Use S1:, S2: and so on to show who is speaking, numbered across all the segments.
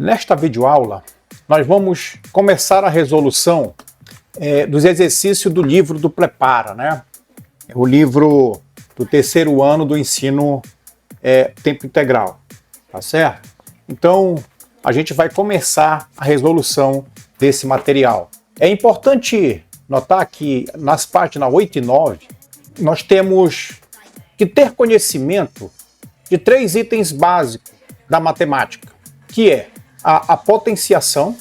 S1: Nesta videoaula, nós vamos começar a resolução dos exercícios do livro do Prepara, né? O livro do terceiro ano do ensino tempo integral, tá certo? Então, a gente vai começar a resolução desse material. É importante notar que nas páginas 8 e 9, nós temos que ter conhecimento de 3 itens básicos da matemática, que é a potenciação,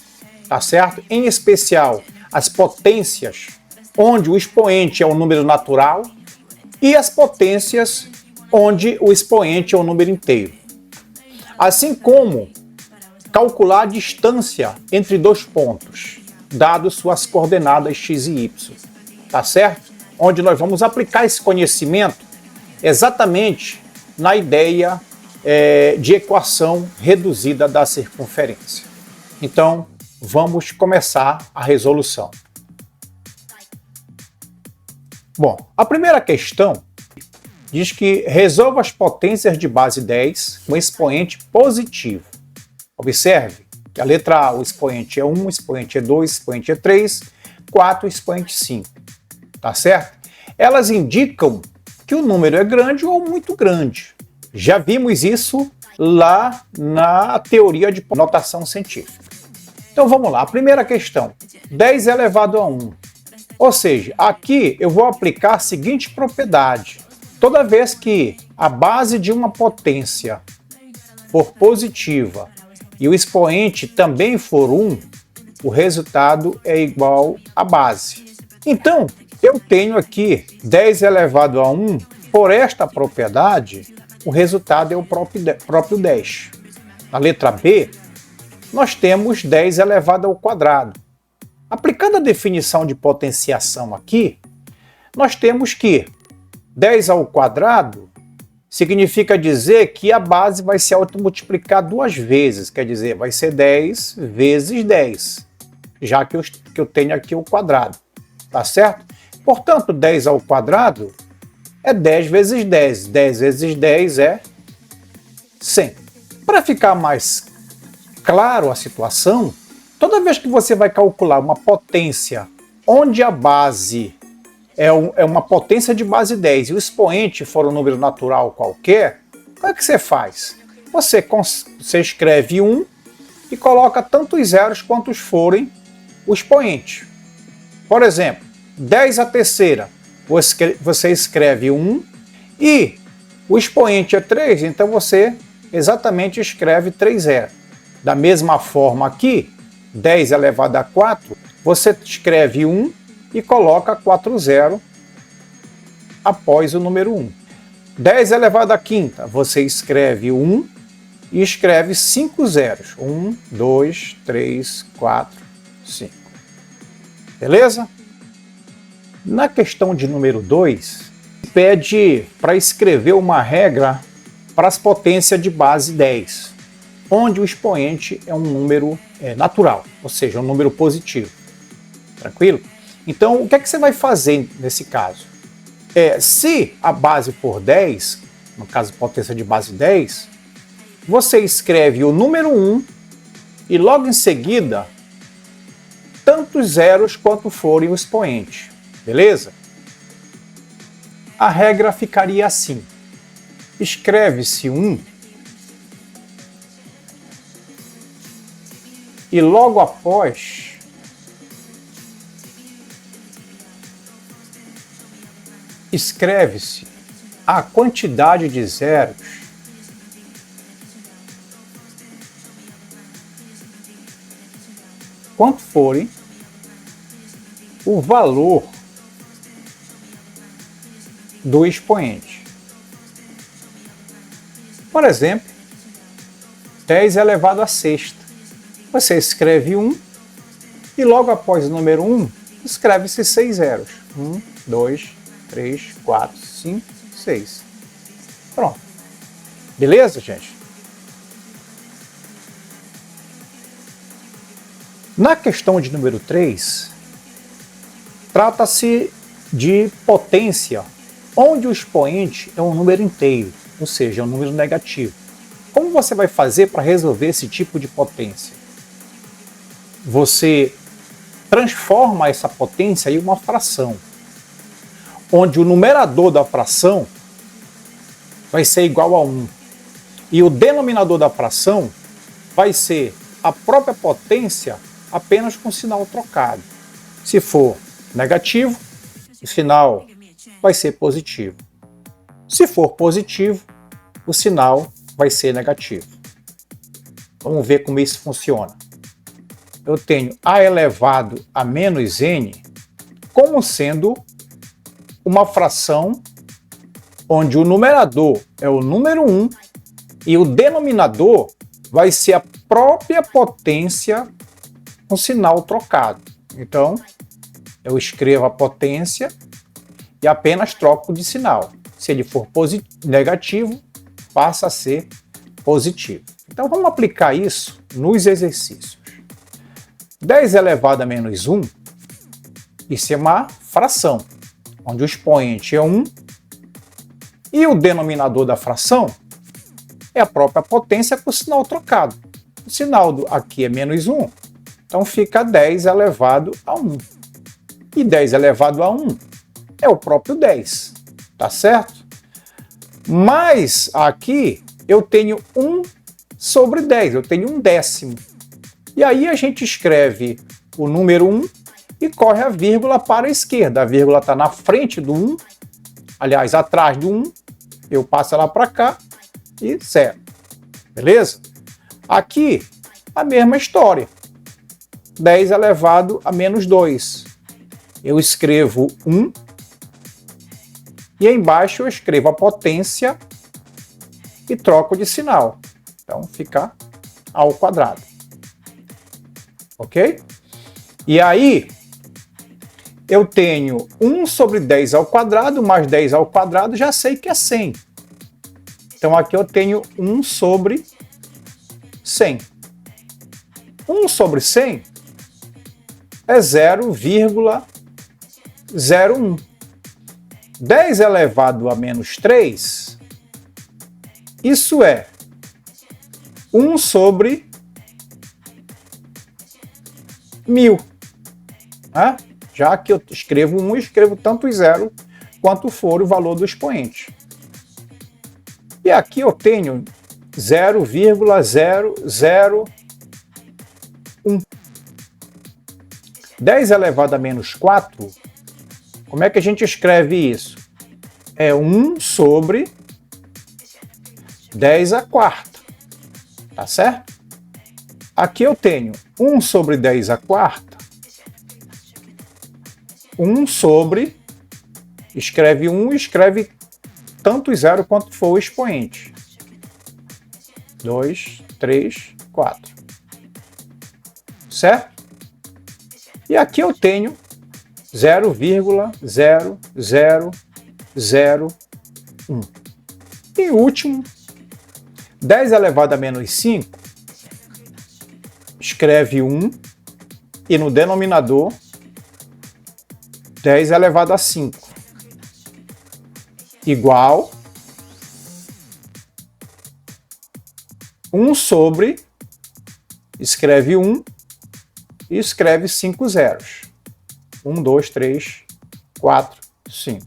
S1: tá certo? Em especial, as potências onde o expoente é um número natural e as potências onde o expoente é um número inteiro. Assim como calcular a distância entre dois pontos, dado suas coordenadas x e y, tá certo? Onde nós vamos aplicar esse conhecimento exatamente na ideia de equação reduzida da circunferência. Então, vamos começar a resolução. Bom, a primeira questão diz que resolva as potências de base 10 com expoente positivo. Observe que a letra A, o expoente é 1, o expoente é 2, o expoente é 3, 4, o expoente 5. Tá certo? Elas indicam que o número é grande ou muito grande. Já vimos isso lá na teoria de notação científica. Então vamos lá, a primeira questão, 10 elevado a 1. Ou seja, aqui eu vou aplicar a seguinte propriedade. Toda vez que a base de uma potência for positiva e o expoente também for 1, o resultado é igual à base. Então, eu tenho aqui 10 elevado a 1, por esta propriedade, o resultado é o próprio 10. Na letra B, nós temos 10 elevado ao quadrado. Aplicando a definição de potenciação aqui, nós temos que 10 ao quadrado significa dizer que a base vai se automultiplicar 2 vezes, quer dizer, vai ser 10 vezes 10, já que eu tenho aqui o quadrado, tá certo? Portanto, 10 ao quadrado é 10 vezes 10, 10 vezes 10 é 100. Para ficar mais claro a situação, toda vez que você vai calcular uma potência onde a base é uma potência de base 10 e o expoente for um número natural qualquer, o que é que você faz? Você escreve 1 e coloca tantos zeros quantos forem o expoente. Por exemplo, 10 à terceira, você escreve 1 e o expoente é 3, então você exatamente escreve 3 zeros. Da mesma forma aqui, 10 elevado a 4, você escreve 1 e coloca 4 zeros após o número 1. 10 elevado a quinta, você escreve 1 e escreve 5 zeros. 1, 2, 3, 4, 5. Beleza? Na questão de número 2, pede para escrever uma regra para as potências de base 10, onde o expoente é um número natural, ou seja, um número positivo. Tranquilo? Então, o que é que você vai fazer nesse caso? Se a base for 10, no caso potência de base 10, você escreve o número 1 e logo em seguida tantos zeros quanto forem o expoente. Beleza? A regra ficaria assim. Escreve-se 1 e logo após escreve-se a quantidade de zeros quanto forem o valor do expoente. Por exemplo, 10 elevado a sexta. Você escreve 1 e logo após o número 1, escreve-se 6 zeros. 1, 2, 3, 4, 5, 6. Pronto. Beleza, gente? Na questão de número 3, trata-se de potência onde o expoente é um número inteiro, ou seja, é um número negativo. Como você vai fazer para resolver esse tipo de potência? você transforma essa potência em uma fração, onde o numerador da fração vai ser igual a 1 e o denominador da fração vai ser a própria potência apenas com sinal trocado. Se for negativo, o sinal vai ser positivo. Se for positivo, o sinal vai ser negativo. Vamos ver como isso funciona. Eu tenho a elevado a menos n como sendo uma fração onde o numerador é o número 1 e o denominador vai ser a própria potência com sinal trocado. Então, eu escrevo a potência e apenas troco de sinal. Se ele for negativo, passa a ser positivo. Então, vamos aplicar isso nos exercícios. 10 elevado a menos 1, isso é uma fração, onde o expoente é 1 e o denominador da fração é a própria potência com o sinal trocado. O sinal aqui é menos 1, então fica 10 elevado a 1. E 10 elevado a 1 é o próprio 10, tá certo? Mas aqui eu tenho 1 sobre 10, eu tenho 1/10. E aí a gente escreve o número 1 e corre a vírgula para a esquerda. A vírgula está na frente do 1, aliás, atrás do 1, eu passo ela para cá e 0. Beleza? Aqui, a mesma história. 10 elevado a menos 2. Eu escrevo 1 e aí embaixo eu escrevo a potência e troco de sinal. Então fica ao quadrado. Ok? E aí eu tenho 1 sobre 10 ao quadrado mais 10 ao quadrado, já sei que é 100. Então aqui eu tenho 1 sobre 100. 1 sobre 100 é 0,01. 10 elevado a menos 3, isso é 1 sobre 1000. Já que eu escrevo 1, escrevo tanto zero quanto for o valor do expoente. E aqui eu tenho 0,001. 10 elevado a menos 4, como é que a gente escreve isso? É 1 sobre 10 à quarta, tá certo? Aqui eu tenho 1 sobre 10 à quarta, 1 sobre, escreve 1 e escreve tanto zero quanto for o expoente. 2, 3, 4. Certo? E aqui eu tenho 0,0001. E último, 10 elevado a menos 5, escreve 1 e no denominador 10 elevado a 5 igual 1 sobre, escreve 1 e escreve 5 zeros. 1, 2, 3, 4, 5.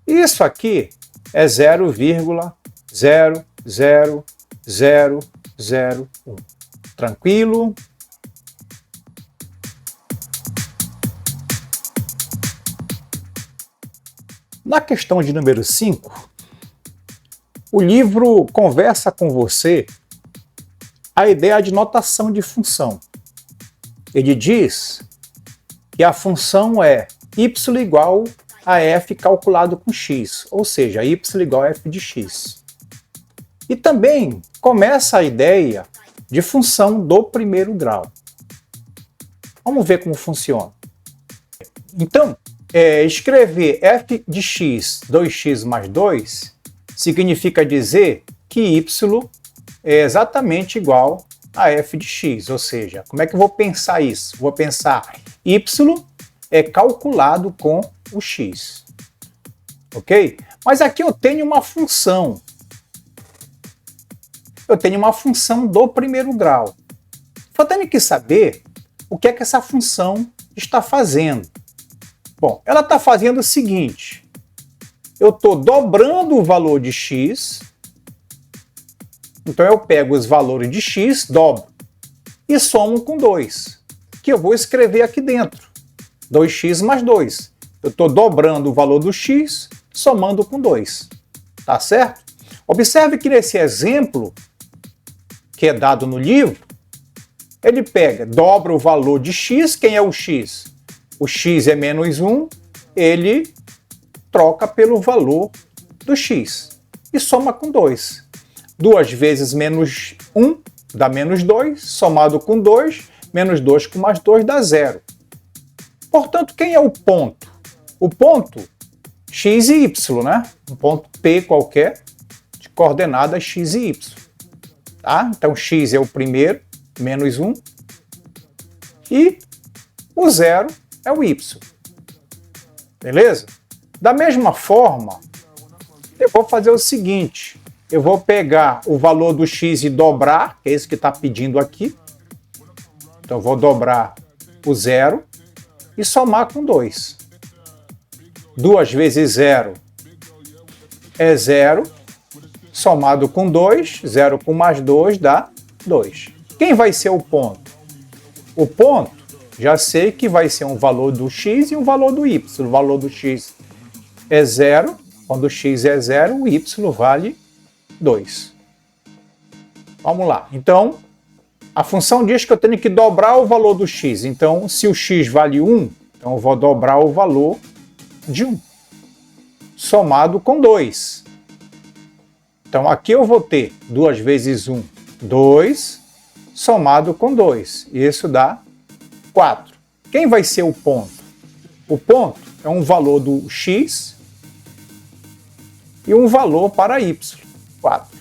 S1: Isso aqui é 0,00001. Tranquilo? Na questão de número 5, o livro conversa com você a ideia de notação de função. Ele diz que a função é y igual a f calculado com x, ou seja, y igual a f de x. E também começa a ideia de função do primeiro grau. Vamos ver como funciona. Então, escrever f de x 2x mais 2 significa dizer que y é exatamente igual a f de x, ou seja, como é que eu vou pensar isso? Vou pensar y é calculado com o x, ok? Mas aqui eu tenho uma função. Eu tenho uma função do primeiro grau. Só tenho que saber o que é que essa função está fazendo? Bom, ela está fazendo o seguinte, eu estou dobrando o valor de x, então eu pego os valores de x, dobro, e somo com 2, que eu vou escrever aqui dentro, 2x mais 2. Eu estou dobrando o valor do x, somando com 2, tá certo? Observe que nesse exemplo, que é dado no livro, ele pega, dobra o valor de x, quem é o x? O x é menos 1, ele troca pelo valor do x e soma com 2. 2 vezes menos 1 dá menos 2, somado com 2, menos 2 com mais 2 dá 0. Portanto, quem é o ponto? O ponto x e y, né? Um ponto P qualquer, de coordenadas x e y. Tá? Então, x é o primeiro, menos 1, e o 0 é o y. Beleza? Da mesma forma, eu vou fazer o seguinte, eu vou pegar o valor do x e dobrar, que é esse que está pedindo aqui. Então, eu vou dobrar o 0 e somar com 2. 2 vezes 0 é 0, somado com 2, 0 com mais 2 dá 2. Quem vai ser o ponto? O ponto, já sei que vai ser um valor do x e um valor do y. O valor do x é 0, quando o x é 0, o y vale 2. Vamos lá. Então, a função diz que eu tenho que dobrar o valor do x. Então, se o x vale 1, então eu vou dobrar o valor de 1, somado com 2. Então, aqui eu vou ter 2 vezes 1, 2, somado com 2. E isso dá 4. Quem vai ser o ponto? O ponto é um valor do x e um valor para y, 4.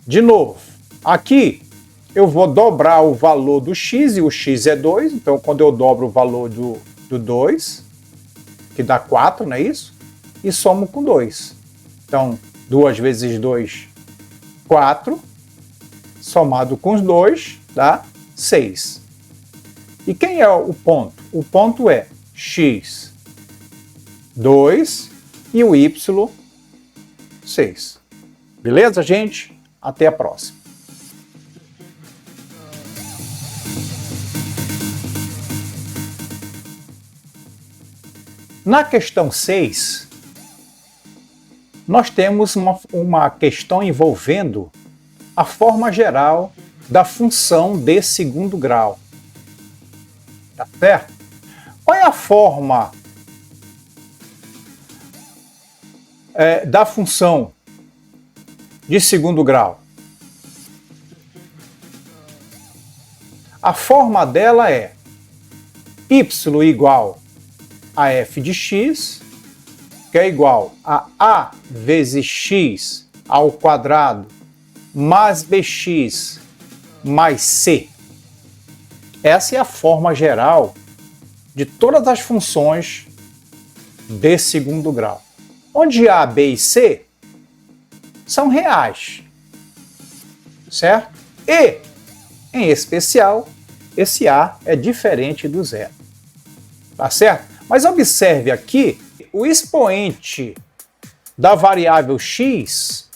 S1: De novo, aqui eu vou dobrar o valor do x, e o x é 2, então quando eu dobro o valor do 2, que dá 4, não é isso? E somo com 2. Então, 2 vezes 2, 4, somado com os 2, dá 6. E quem é o ponto? O ponto é x, 2 e o y, 6. Beleza, gente? Até a próxima. Na questão 6, nós temos uma questão envolvendo a forma geral da função de segundo grau. Tá certo? Qual é a forma da função de segundo grau? A forma dela é y igual a f de x, que é igual a vezes x ao quadrado mais bx mais c. Essa é a forma geral de todas as funções de segundo grau. Onde a, b e c são reais, certo? E, em especial, esse a é diferente do zero. Tá certo? Mas observe aqui, o expoente da variável x,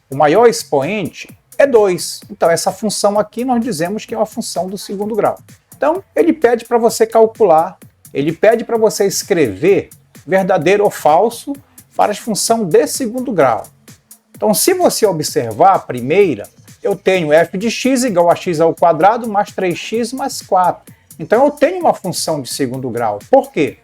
S1: o maior expoente, é 2. Então, essa função aqui nós dizemos que é uma função do segundo grau. Então, ele pede para você calcular, ele pede para você escrever verdadeiro ou falso para a função de segundo grau. Então, se você observar a primeira, eu tenho f de x igual a x ao quadrado mais 3x mais 4. Então, eu tenho uma função de segundo grau. Por quê?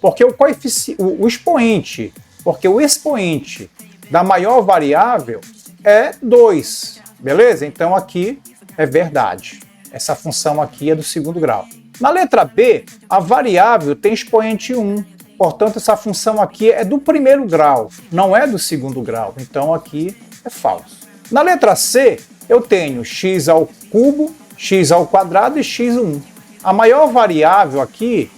S1: Porque o expoente, porque o expoente da maior variável é 2. Beleza? Então, aqui é verdade. Essa função aqui é do segundo grau. Na letra B, a variável tem expoente 1. Portanto, essa função aqui é do primeiro grau, não é do segundo grau. Então, aqui é falso. Na letra C, eu tenho x ao cubo, x ao quadrado e x1. A maior variável aqui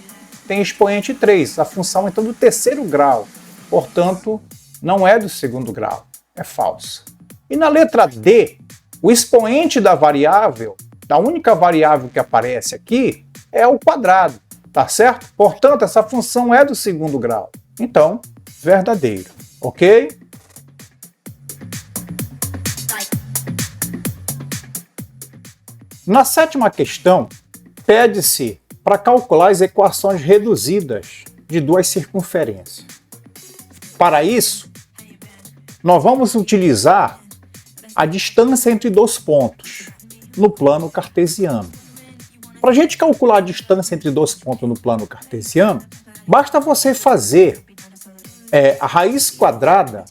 S1: tem expoente 3, a função então do terceiro grau. Portanto, não é do segundo grau, é falso. E na letra D, o expoente da variável A única variável que aparece aqui é o quadrado, tá certo? Portanto, essa função é do segundo grau. Então, verdadeiro, ok? Na sétima questão, pede-se para calcular as equações reduzidas de duas circunferências. Para isso, nós vamos utilizar a distância entre dois pontos no plano cartesiano. Para a gente calcular a distância entre dois pontos no plano cartesiano, basta você fazer a raiz quadrada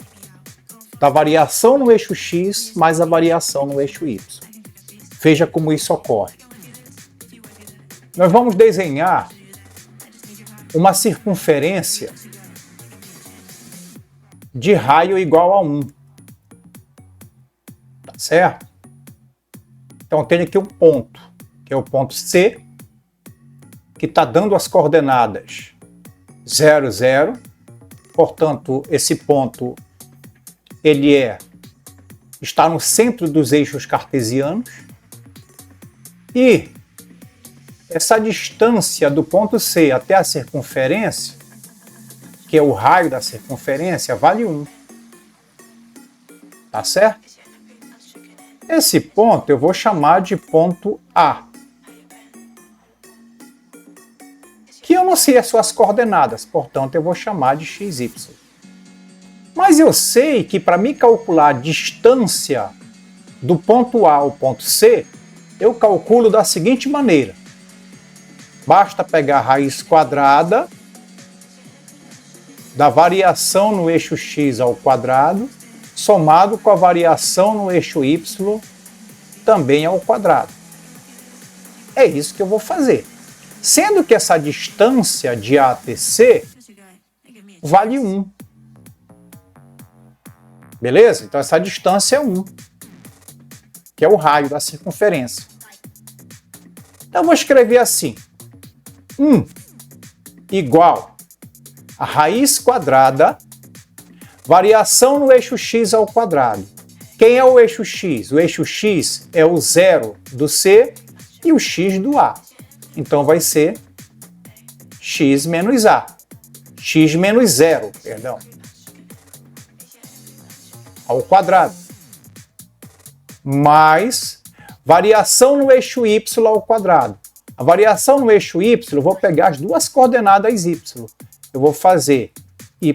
S1: da variação no eixo x mais a variação no eixo y. Veja como isso ocorre. Nós vamos desenhar uma circunferência de raio igual a 1. Tá certo? Então tem aqui um ponto, que é o ponto C, que está dando as coordenadas 0, 0. Portanto, esse ponto ele está no centro dos eixos cartesianos. E essa distância do ponto C até a circunferência, que é o raio da circunferência, vale 1. Tá certo? Esse ponto eu vou chamar de ponto A, que eu não sei as suas coordenadas, portanto eu vou chamar de XY. Mas eu sei que para me calcular a distância do ponto A ao ponto C, eu calculo da seguinte maneira. Basta pegar a raiz quadrada da variação no eixo x ao quadrado, somado com a variação no eixo y também ao quadrado. É isso que eu vou fazer. Sendo que essa distância de A até C vale 1. Beleza? Então essa distância é 1, que é o raio da circunferência. Então eu vou escrever assim. 1 igual a raiz quadrada, variação no eixo x ao quadrado. Quem é o eixo x? O eixo x é o 0 do C e o x do A. Então vai ser x menos A. X menos 0, perdão. Ao quadrado. Mais variação no eixo y ao quadrado. A variação no eixo y, eu vou pegar as duas coordenadas y. Eu vou fazer y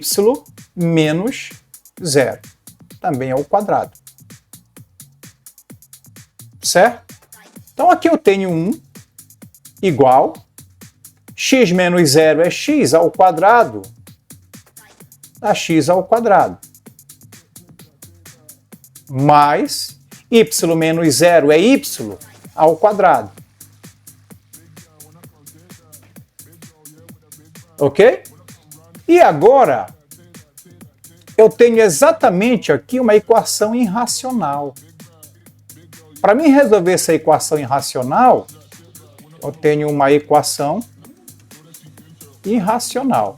S1: menos 0, também ao quadrado. Certo? Então aqui eu tenho 1 igual, x menos 0 é x ao quadrado, a x ao quadrado, mais y menos 0 é y ao quadrado. Ok? E agora, eu tenho exatamente aqui uma equação irracional. Para mim resolver essa equação irracional, eu tenho uma equação irracional.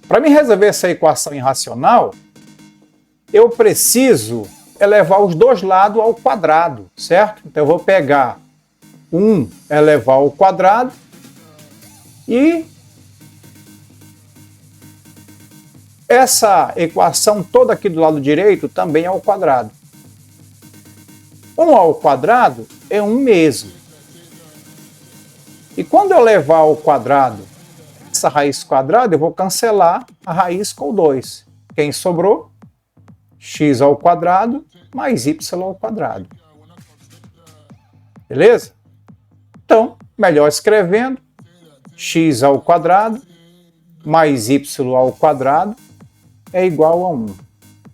S1: Para mim resolver essa equação irracional, eu preciso elevar os dois lados ao quadrado, certo? Então eu vou pegar 1 elevar ao quadrado e essa equação toda aqui do lado direito também é ao quadrado. 1 ao quadrado é 1 mesmo. E quando eu levar ao quadrado essa raiz quadrada, eu vou cancelar a raiz com 2. Quem sobrou? X ao quadrado mais y ao quadrado. Beleza? Então, melhor escrevendo, x ao quadrado mais y ao quadrado é igual a 1.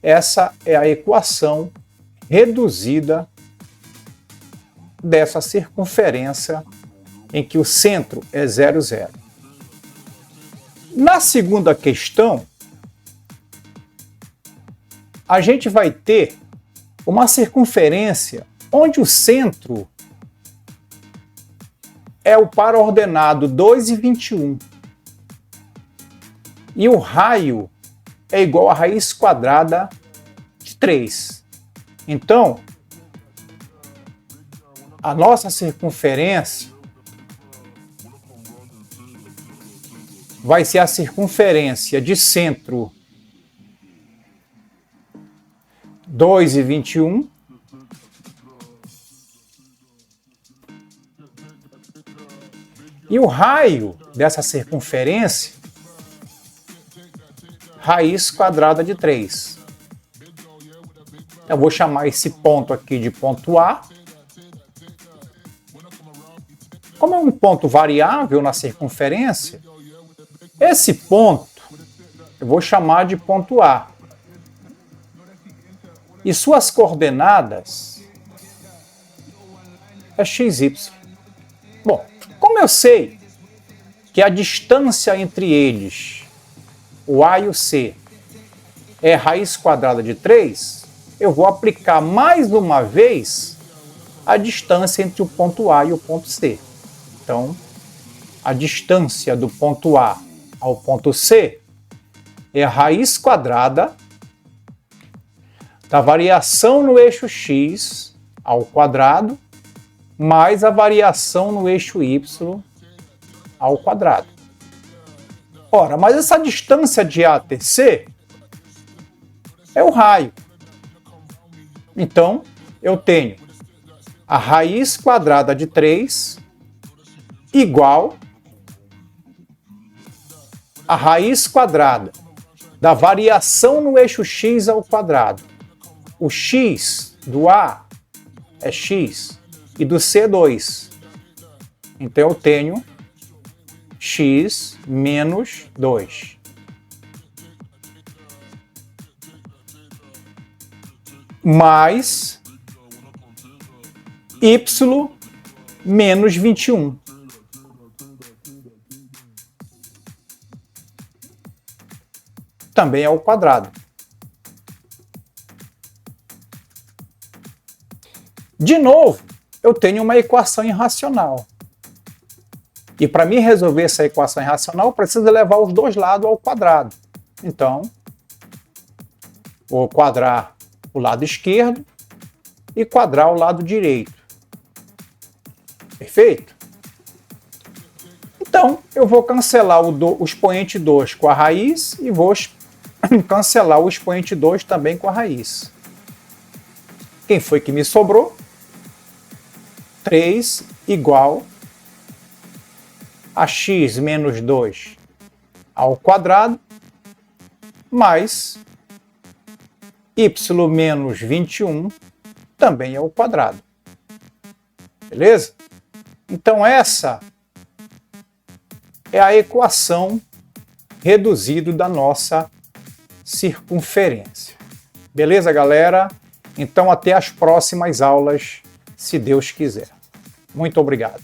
S1: Essa é a equação reduzida dessa circunferência em que o centro é 0, 0. Na segunda questão, a gente vai ter uma circunferência onde o centro é o par ordenado 2 e 21. E o raio é igual a raiz quadrada de 3. Então, a nossa circunferência vai ser a circunferência de centro 2,21 e o raio dessa circunferência, raiz quadrada de 3. Eu vou chamar esse ponto aqui de ponto A. Como é um ponto variável na circunferência, esse ponto eu vou chamar de ponto A. E suas coordenadas é XY. Bom, como eu sei que a distância entre eles, o A e o C, é raiz quadrada de 3, eu vou aplicar mais uma vez a distância entre o ponto A e o ponto C. Então, a distância do ponto A ao ponto C é a raiz quadrada da variação no eixo x ao quadrado mais a variação no eixo y ao quadrado. Ora, mas essa distância de A até C é o raio. Então, eu tenho a raiz quadrada de 3 igual a raiz quadrada da variação no eixo x ao quadrado. O x do A é x e do C é 2. Então eu tenho x menos 2. Mais y menos 21. Também é ao quadrado. De novo, eu tenho uma equação irracional. E para mim resolver essa equação irracional, eu preciso levar os dois lados ao quadrado. Então, vou quadrar o lado esquerdo e quadrar o lado direito. Perfeito? Então, eu vou cancelar o expoente 2 com a raiz e vou cancelar o expoente 2 também com a raiz. Quem foi que me sobrou? 3 igual a x menos 2 ao quadrado mais y menos 21 também ao quadrado. Beleza? Então essa é a equação reduzida da nossa circunferência. Beleza, galera? Então até as próximas aulas, se Deus quiser. Muito obrigado.